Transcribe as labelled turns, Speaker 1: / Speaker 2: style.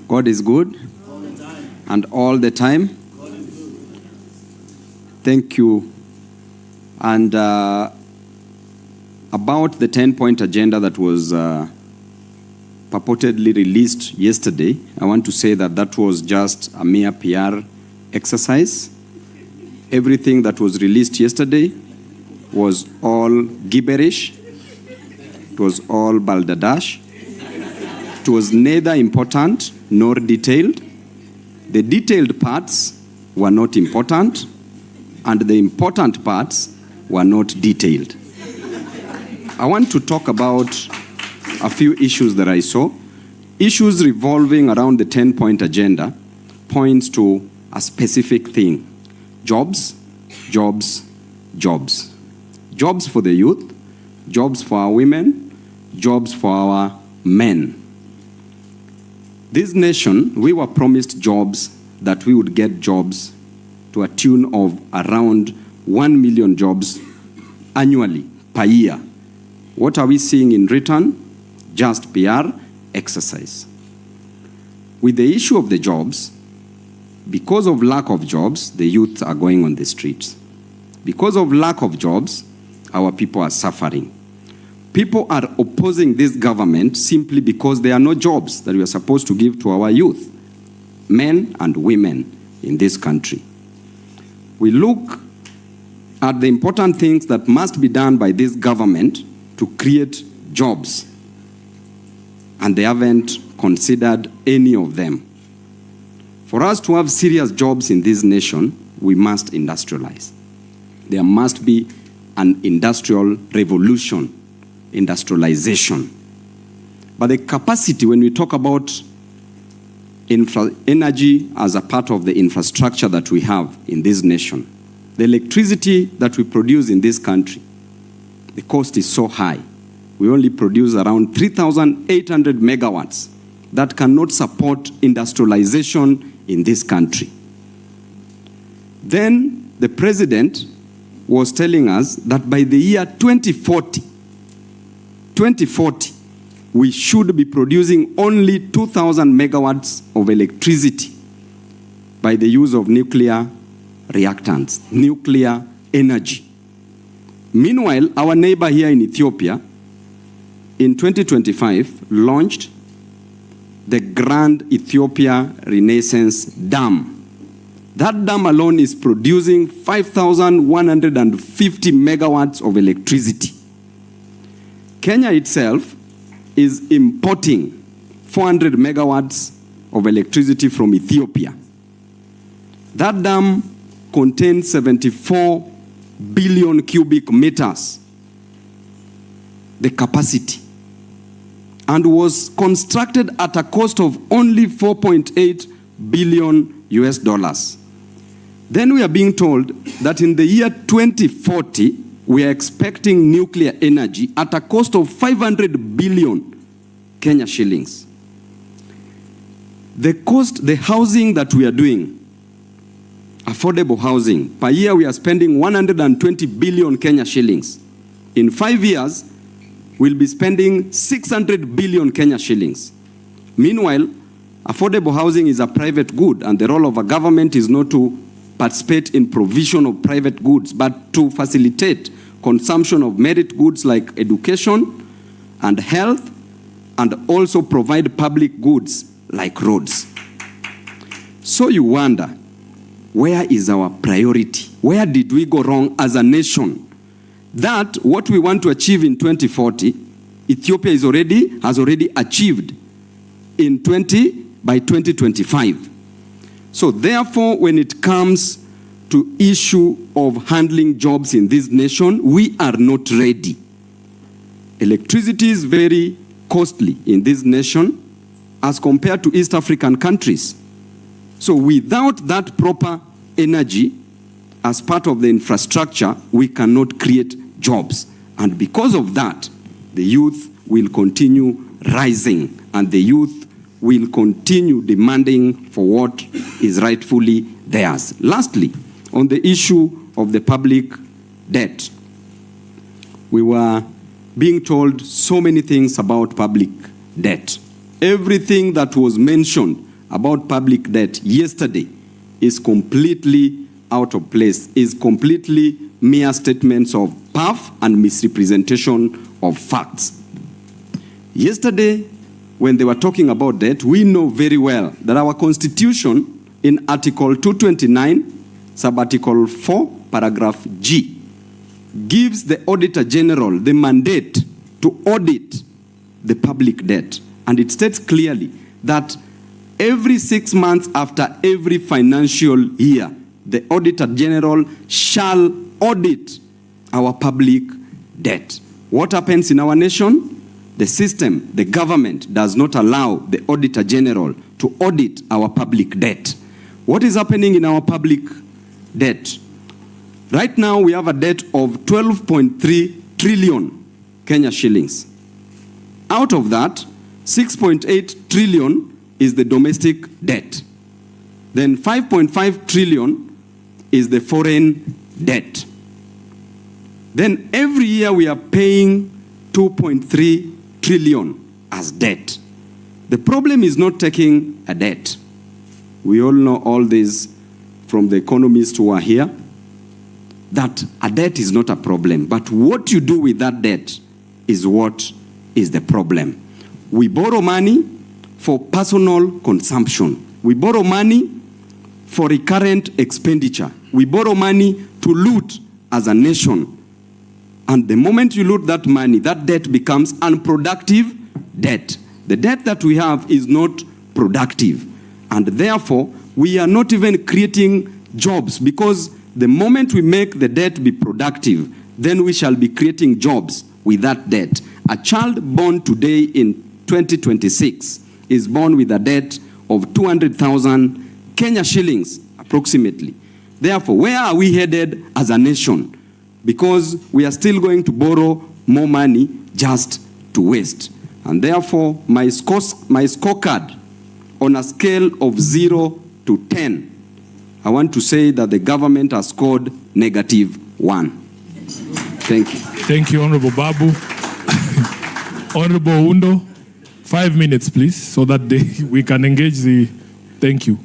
Speaker 1: God is good.
Speaker 2: All the time.
Speaker 1: And all the time.
Speaker 2: God is good.
Speaker 1: Thank you. And about the 10-point agenda that was purportedly released yesterday, I want to say that that was just a mere PR exercise. Everything that was released yesterday was all gibberish. It was all balderdash. It was neither important nor detailed. The detailed parts were not important, and the important parts were not detailed. I want to talk about a few issues that I saw. Issues revolving around the 10-point agenda points to a specific thing. Jobs, jobs, jobs. Jobs for the youth, jobs for our women, jobs for our men. This nation, we were promised jobs, that we would get jobs to a tune of around 1 million jobs annually, per year. What are we seeing in return? Just PR exercise. With the issue of the jobs, because of lack of jobs, the youth are going on the streets. Because of lack of jobs, our people are suffering. People are opposing this government simply because there are no jobs that we are supposed to give to our youth, men and women in this country. We look at the important things that must be done by this government to create jobs, and they haven't considered any of them. For us to have serious jobs in this nation, we must industrialize. There must be an industrial revolution, industrialization. But the capacity, when we talk about energy as a part of the infrastructure that we have in this nation, the electricity that we produce in this country, the cost is so high. We only produce around 3,800 megawatts that cannot support industrialization in this country. Then the president was telling us that by the year 2040, we should be producing only 2,000 megawatts of electricity by the use of nuclear reactants, nuclear energy. Meanwhile, our neighbor here in Ethiopia, in 2025, launched the Grand Ethiopia Renaissance Dam. That dam alone is producing 5,150 megawatts of electricity. Kenya itself is importing 400 megawatts of electricity from Ethiopia. That dam contains 74 billion cubic meters, the capacity, and was constructed at a cost of only 4.8 billion US dollars. Then we are being told that in the year 2040, we are expecting nuclear energy at a cost of 500 billion Kenya shillings. The cost, the housing that we are doing, affordable housing, per year we are spending 120 billion Kenya shillings. In 5 years, we'll be spending 600 billion Kenya shillings. Meanwhile, affordable housing is a private good, and the role of a government is not to participate in provision of private goods, but to facilitate consumption of merit goods like education and health, and also provide public goods like roads. So you wonder, where is our priority? Where did we go wrong as a nation? That what we want to achieve in 2040, Ethiopia has already achieved by 2025. So therefore, when it comes to issue of handling jobs in this nation, we are not ready. Electricity is very costly in this nation as compared to East African countries. So without that proper energy as part of the infrastructure, we cannot create jobs. And because of that, the youth will continue rising, and the youth will continue demanding for what is rightfully theirs. Lastly, on the issue of the public debt, we were being told so many things about public debt. Everything that was mentioned about public debt yesterday is completely out of place, is completely mere statements of puff and misrepresentation of facts. Yesterday, when they were talking about debt, we know very well that our Constitution in Article 229, Sub-Article 4, Paragraph G, gives the Auditor General the mandate to audit the public debt. And it states clearly that every 6 months after every financial year, the Auditor General shall audit our public debt. What happens in our nation? The system, the government, does not allow the Auditor General to audit our public debt. What is happening in our public debt? Right now, we have a debt of 12.3 trillion Kenya shillings. Out of that, 6.8 trillion is the domestic debt. Then 5.5 trillion is the foreign debt. Then every year we are paying 2.3 trillion as debt. The problem is not taking a debt. We all know all this from the economists who are here, that a debt is not a problem, but what you do with that debt is what is the problem. We borrow money for personal consumption. We borrow money for recurrent expenditure. We borrow money to loot as a nation. And the moment you loot that money, that debt becomes unproductive debt. The debt that we have is not productive. And therefore, we are not even creating jobs, because the moment we make the debt be productive, then we shall be creating jobs with that debt. A child born today in 2026 is born with a debt of 200,000 Kenya shillings, approximately. Therefore, where are we headed as a nation? Because we are still going to borrow more money just to waste. And therefore, my scorecard on a scale of 0 to 10, I want to say that the government has scored -1. Thank you.
Speaker 3: Thank you, Honorable Babu. Honorable Undo, 5 minutes, please, so that we can engage the... Thank you.